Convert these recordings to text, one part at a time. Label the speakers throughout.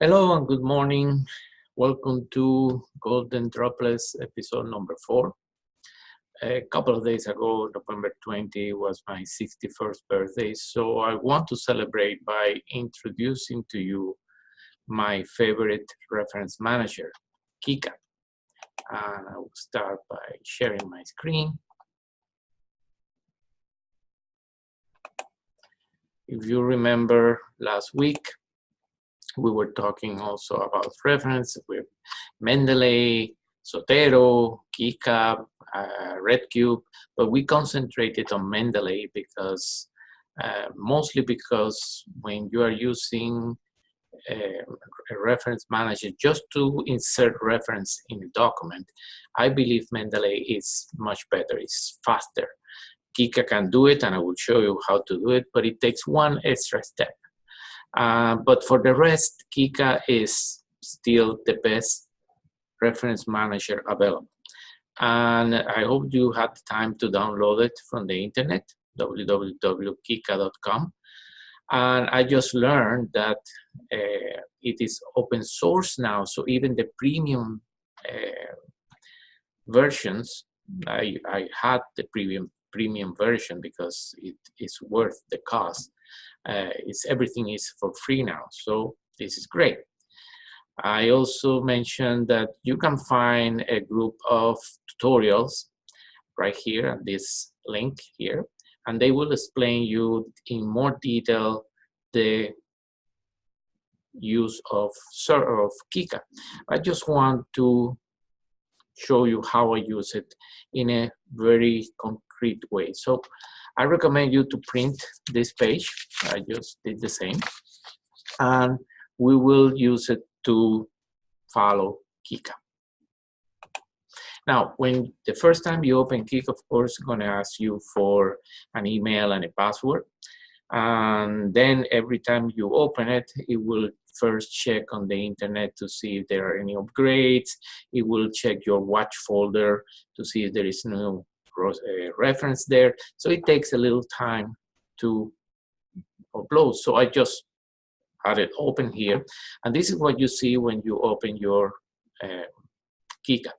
Speaker 1: Hello and good morning. Welcome to Golden Droplets episode number 4. A couple of days ago, November 20, was my 61st birthday, so I want to celebrate by introducing to you my favorite reference manager, Qiqqa. And I will start by sharing my screen. If you remember last week, we were talking also about reference with Mendeley, Zotero, Qiqqa, Redcube, but we concentrated on Mendeley because mostly because when you are using a reference manager just to insert reference in a document, I believe Mendeley is much better, it's faster. Qiqqa can do it, and I will show you how to do it, but it takes one extra step. But for the rest, Qiqqa is still the best reference manager available. And I hope you had time to download it from the internet, www.qiqqa.com. And I just learned that it is open source now, so even the premium versions, I had the premium version because it is worth the cost. Everything is for free now, so this is great. I also mentioned that you can find a group of tutorials right here on this link here, and they will explain you in more detail the use of Qiqqa. I just want to show you how I use it in a very concrete way. So I recommend you to print this page. I just did the same. And we will use it to follow Qiqqa. Now, when the first time you open Qiqqa, of course, it's going to ask you for an email and a password. And then every time you open it, it will first check on the internet to see if there are any upgrades. It will check your watch folder to see if there is no reference there. So it takes a little time to upload. So I just had it open here. And this is what you see when you open your Qiqqa.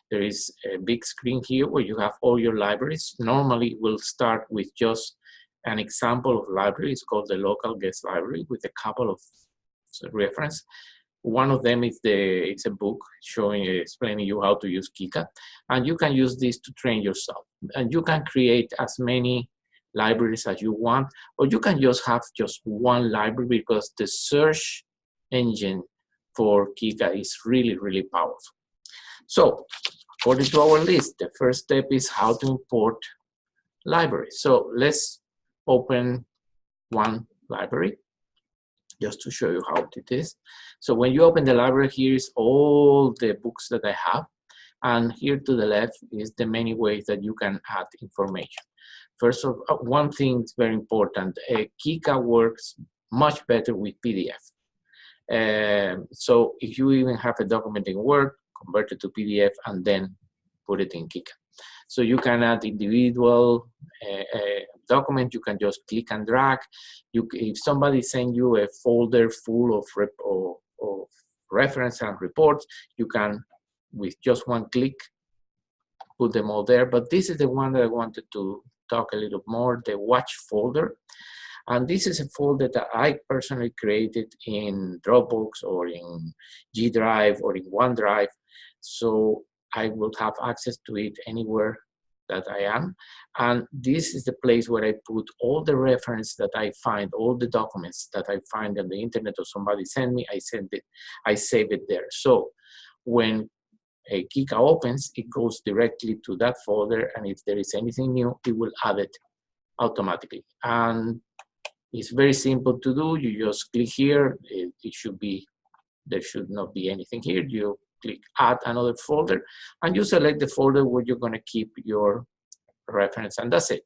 Speaker 1: There is a big screen here where you have all your libraries. Normally, we'll start with just an example of library. It's called the local guest library with a couple of reference. One of them is it's a book explaining you how to use Qiqqa, and you can use this to train yourself. And you can create as many libraries as you want, or you can just have just one library because the search engine for Qiqqa is really, really powerful. So, according to our list, the first step is how to import libraries. So let's open one library just to show you how it is. So when you open the library, here is all the books that I have. And here to the left is the many ways that you can add information. First of all, one thing is very important. Qiqqa works much better with PDF. So if you even have a document in Word, convert it to PDF and then put it in Qiqqa. So you can add individual document, you can just click and drag. If somebody sends you a folder full of reference and reports, you can, with just one click, put them all there. But this is the one that I wanted to talk a little more, the watch folder. And this is a folder that I personally created in Dropbox or in G Drive or in OneDrive. So I will have access to it anywhere that I am. And this is the place where I put all the reference that I find, all the documents that I find on the internet or somebody send me, I save it there. So when a Qiqqa opens, it goes directly to that folder, and if there is anything new, it will add it automatically. And it's very simple to do. You just click here. There should not be anything here. You click add another folder, and you select the folder where you're going to keep your reference, and that's it.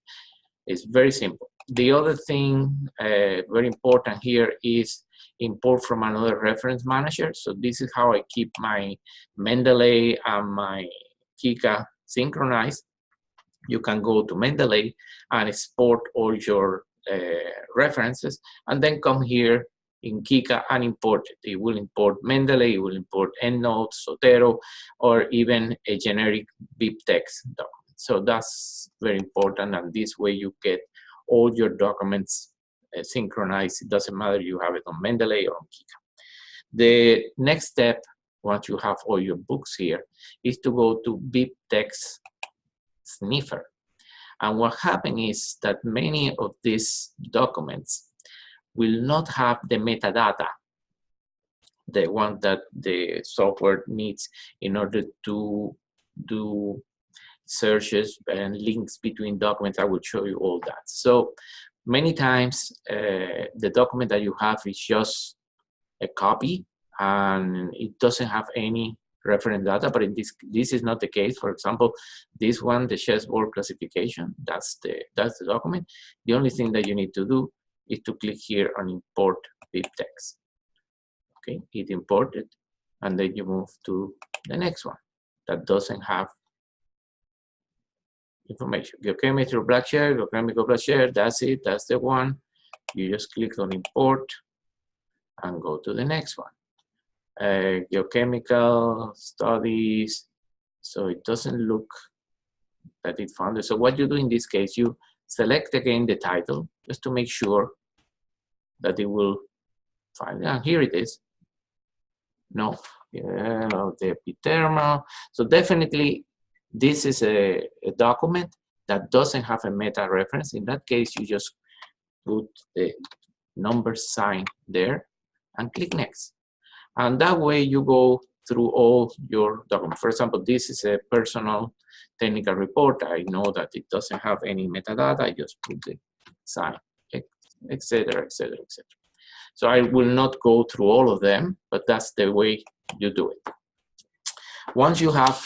Speaker 1: It's very simple. The other thing very important here is import from another reference manager. So this is how I keep my Mendeley and my Qiqqa synchronized. You can go to Mendeley and export all your references, and then come here in Qiqqa and import it. It will import Mendeley, it will import EndNote, Zotero, or even a generic BibTeX document. So that's very important, and this way you get all your documents synchronized. It doesn't matter you have it on Mendeley or on Qiqqa. The next step, once you have all your books here, is to go to BibTeX Sniffer. And what happens is that many of these documents will not have the metadata, the one that the software needs in order to do searches and links between documents. I will show you all that. So many times the document that you have is just a copy and it doesn't have any reference data, but in this is not the case. For example, this one, the chessboard classification, that's the document. The only thing that you need to do is to click here on import BibTeX. Okay, it imported, and then you move to the next one that doesn't have information. Geochemistry Blackshare, Geochemical Blackshare, that's it, that's the one. You just click on import and go to the next one. Geochemical studies, so it doesn't look that it found it. So what you do in this case, you select again the title just to make sure that it will find it. And here it is. No, yeah, the epithermal. So definitely this is a document that doesn't have a meta reference. In that case, you just put the number sign there and click next. And that way you go through all your documents. For example, this is a personal technical report. I know that it doesn't have any metadata. I just put the sign, etc., etc., etc. So I will not go through all of them, but that's the way you do it. Once you have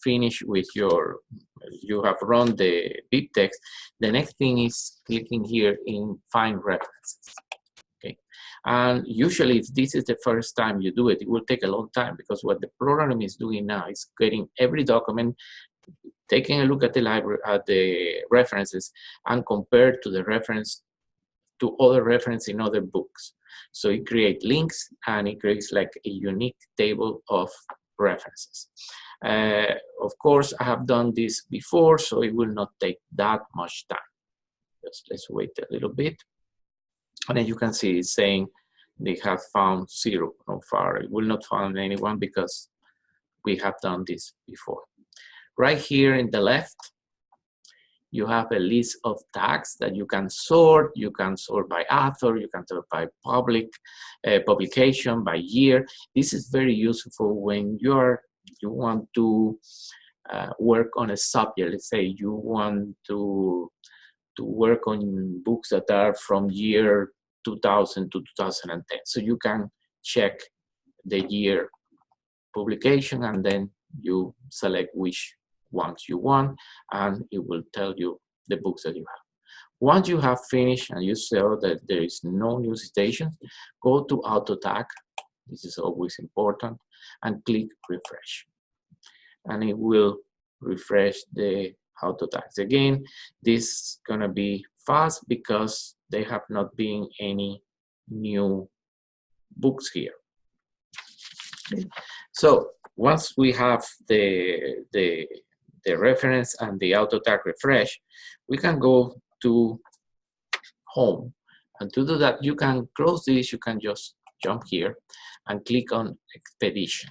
Speaker 1: finished with you have run the BibTeX, the next thing is clicking here in Find References. Okay, and usually if this is the first time you do it, it will take a long time, because what the program is doing now is getting every document, taking a look at the library, at the references, and compare to the reference to other reference in other books. So it creates links and it creates like a unique table of references. Of course, I have done this before, so it will not take that much time. Just let's wait a little bit. And then you can see it's saying they have found 0 so far. It will not find anyone because we have done this before. Right here in the left, you have a list of tags that you can sort. You can sort by author, you can sort by publication, by year. This is very useful when you want to work on a subject. Let's say you want to work on books that are from year 2000 to 2010. So you can check the year publication and then you select which ones you want, and it will tell you the books that you have. Once you have finished and you see that there is no new citations, go to auto tag. This is always important, and click refresh. And it will refresh the auto tags. Again, this is gonna be fast because there have not been any new books here. Okay. So once we have the reference and the auto tag refresh, we can go to home. And to do that, you can close this, you can just jump here and click on Expedition.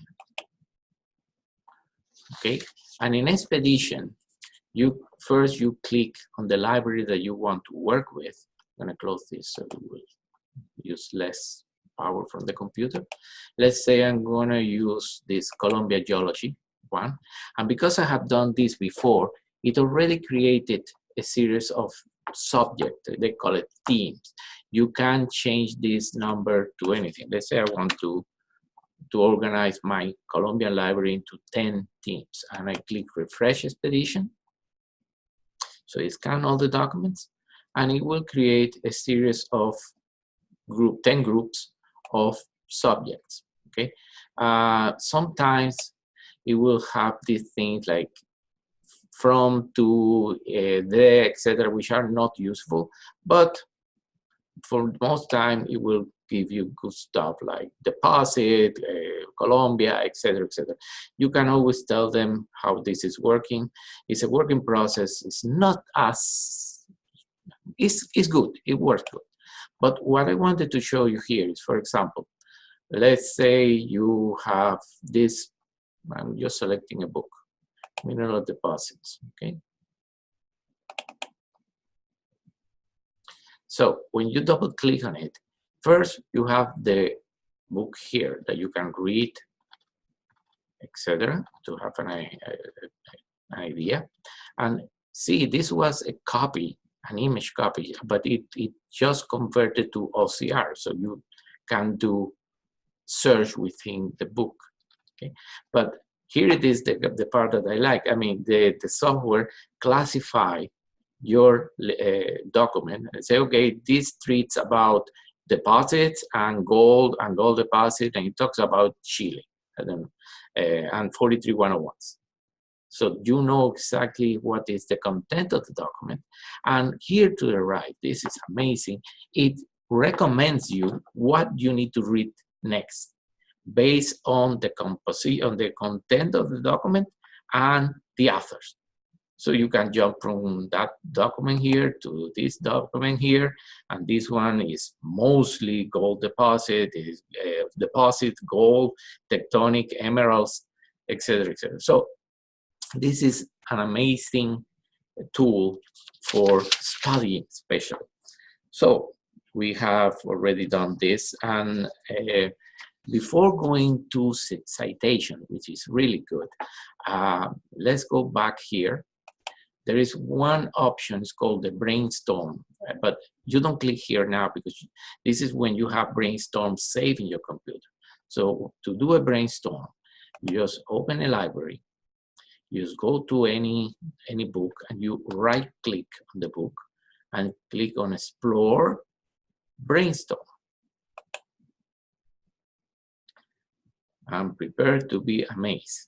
Speaker 1: Okay, and in Expedition, first you click on the library that you want to work with. I'm gonna close this so we will use less power from the computer. Let's say I'm gonna use this Columbia Geology one. And because I have done this before, it already created a series of subjects. They call it themes. You can change this number to anything. Let's say I want to organize my Colombian library into 10 themes, and I click Refresh Expedition. So it scans all the documents, and it will create a series of 10 groups of subjects. Okay. Sometimes it will have these things like from to there, etc., which are not useful, but for most time it will give you good stuff like deposit, Colombia, etc., etc. You can always tell them how this is working. It's a working process. It's not as, it's good, it works good. But what I wanted to show you here is, for example, let's say you have this, I'm just selecting a book, mineral deposits, okay? So when you double click on it, first you have the book here that you can read, etc., to have an idea. And see, this was a copy, an image copy, but it just converted to OCR, so you can do search within the book. Okay, but here it is, the part that I like. I mean, the software classify your document and say, okay, this treats about deposits and gold deposit, and it talks about Chile, I don't know, and 43 101s. So you know exactly what is the content of the document. And here to the right, this is amazing. It recommends you what you need to read next based on the composition, on the content of the document and the authors. So you can jump from that document here to this document here, and this one is mostly gold deposit, is deposit, gold, tectonic, emeralds, etc., etc. So this is an amazing tool for studying, especially. So we have already done this, and before going to citation, which is really good, let's go back here. There is one option, it's called the Brainstorm, but you don't click here now because this is when you have Brainstorm saved in your computer. So to do a Brainstorm, you just open a library, you just go to any book and you right click on the book and click on Explore Brainstorm. I'm prepared to be amazed.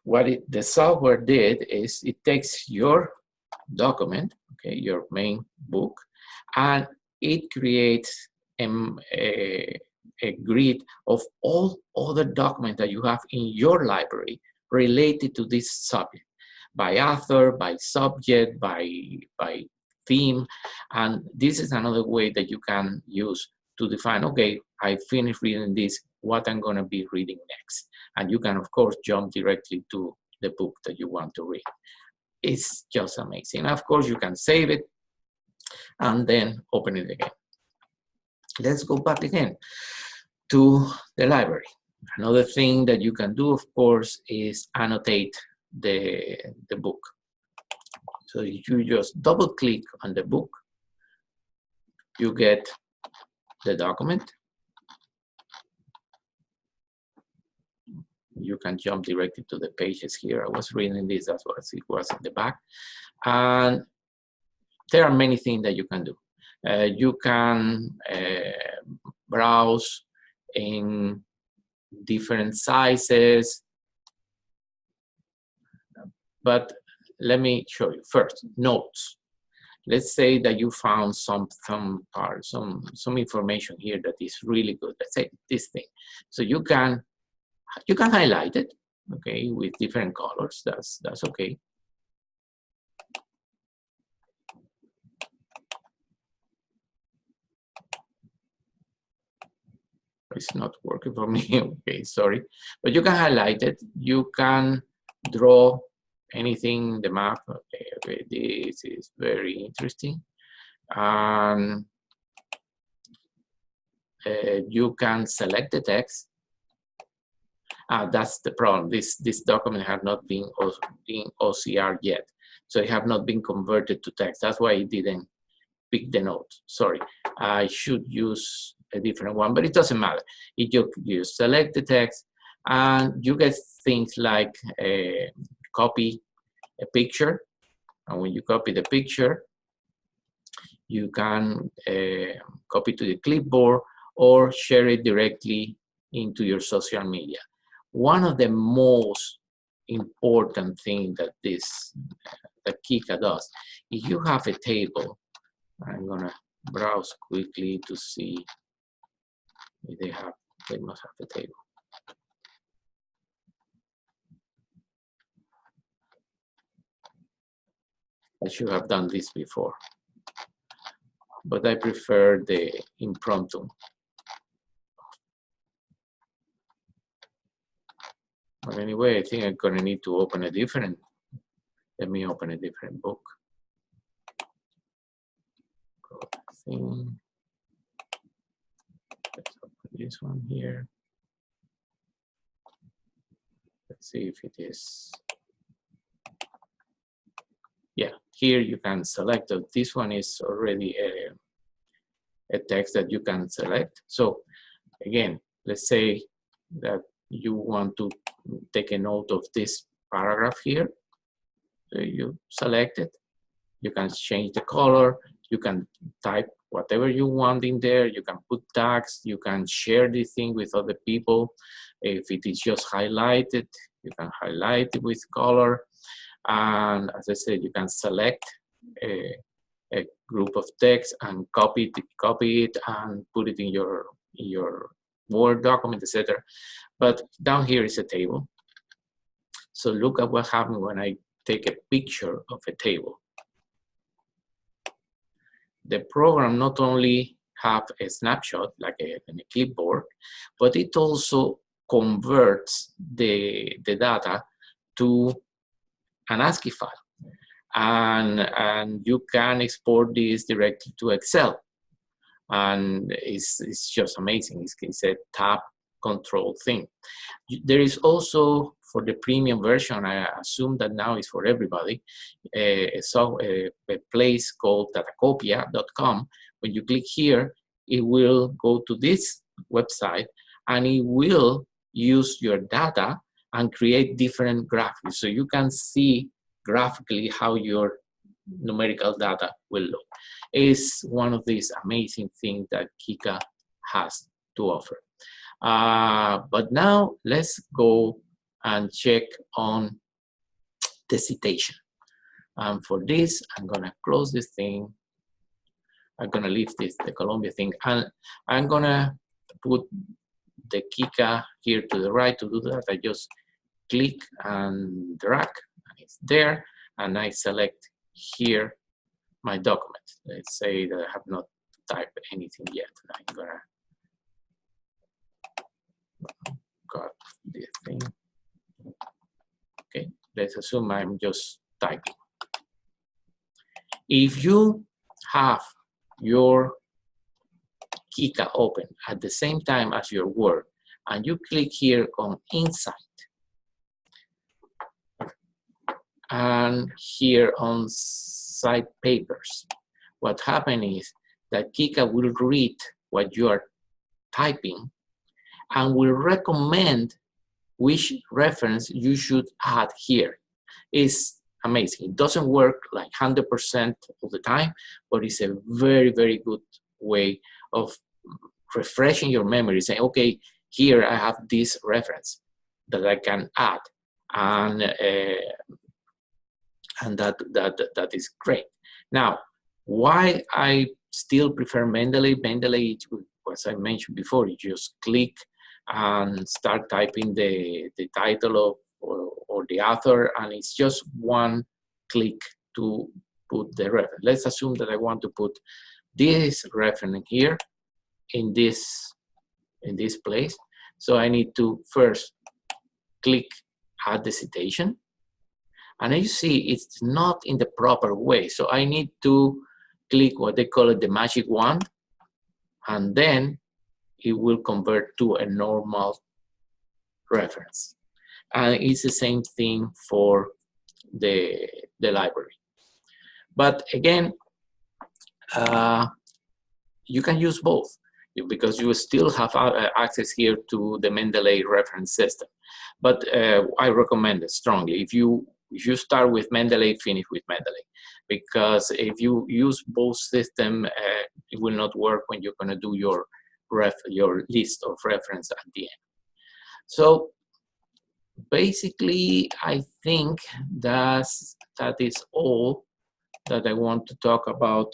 Speaker 1: What the software did is it takes your document, okay, your main book, and it creates a grid of all other documents that you have in your library related to this subject, by author, by subject, by theme. And this is another way that you can use to define, okay, I finished reading this, what I'm going to be reading next. And you can, of course, jump directly to the book that you want to read. It's just amazing. Of course, you can save it and then open it again. Let's go back again to the library. Another thing that you can do, of course, is annotate the book. So if you just double click on the book, you get the document. You can jump directly to the pages here. I was reading this, that's what it was in the back. And there are many things that you can do. You can browse in different sizes. But let me show you first, notes. Let's say that you found some information here that is really good. Let's say this thing. So you can highlight it, okay, with different colors. That's okay. It's not working for me. Okay, sorry. But you can highlight it. You can draw anything in the map. Okay, this is very interesting. You can select the text. That's the problem. This document has not been OCR yet, so it have not been converted to text. That's why it didn't pick the note. Sorry, I should use a different one, but it doesn't matter. You select the text, and you get things like copy a picture, and when you copy the picture, you can copy to the clipboard or share it directly into your social media. One of the most important things that Qiqqa does, if you have a table, I'm gonna browse quickly to see if they must have the table. I should have done this before, but I prefer the impromptu. But anyway, I think I'm gonna need to open a different, let me open a different book. Thing. Let's open this one here. Let's see if it is. Yeah, here you can select that. This one is already a text that you can select. So again, let's say that you want to take a note of this paragraph here. So you select it. You can change the color. You can type whatever you want in there. You can put tags. You can share this thing with other people. If it is just highlighted, you can highlight it with color. And as I said, you can select a group of text and copy it and put it in your Word document, etc. But down here is a table. So look at what happens when I take a picture of a table. The program not only have a snapshot like in a clipboard, but it also converts the data to an ASCII file. And you can export this directly to Excel. And it's just amazing. It's a tab control thing. There is also, for the premium version, I assume that now is for everybody, a place called datacopia.com. When you click here, it will go to this website and it will use your data and create different graphics. So you can see graphically how your numerical data will look. It's one of these amazing things that Qiqqa has to offer. But now let's go and check on the citation. For this, I'm gonna close this thing. I'm gonna leave the Colombia thing, and I'm gonna put the Qiqqa here to the right. To do that, I just click and drag, and it's there, and I select here my document. Let's say that I have not typed anything yet. I'm gonna got this thing. Okay, let's assume I'm just typing. If you have your Qiqqa open at the same time as your Word, and you click here on Insight, and here on Site Papers, what happens is that Qiqqa will read what you are typing and will recommend which reference you should add here. It's amazing. It doesn't work like 100% of the time, but it's a very, very good way of refreshing your memory, saying, okay, here I have this reference that I can add, and that is great. Now, why I still prefer Mendeley? Mendeley, as I mentioned before, you just click and start typing the title of or the author, and it's just one click to put the reference. Let's assume that I want to put this reference here in this place. So I need to first click add the citation, and as you see, it's not in the proper way. So I need to click what they call it the magic wand, and then it will convert to a normal reference. And it's the same thing for the library. But again, you can use both because you still have access here to the Mendeley reference system. But I recommend it strongly. If you start with Mendeley, finish with Mendeley. Because if you use both systems, it will not work when you're going to do your list of reference at the end. So basically, I think that is all that I want to talk about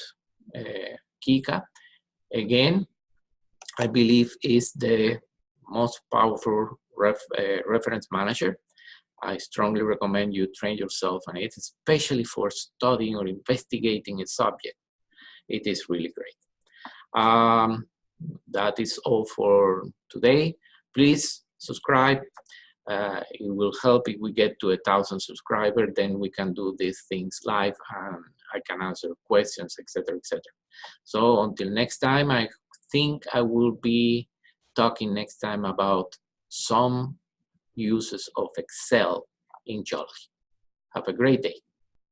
Speaker 1: Qiqqa. Again, I believe is the most powerful reference manager. I strongly recommend you train yourself on it, especially for studying or investigating a subject. It is really great. That is all for today. Please subscribe. It will help if we get to 1,000 subscribers. Then we can do these things live and I can answer questions, etc., etc. So until next time, I think I will be talking next time about some uses of Excel in geology. Have a great day.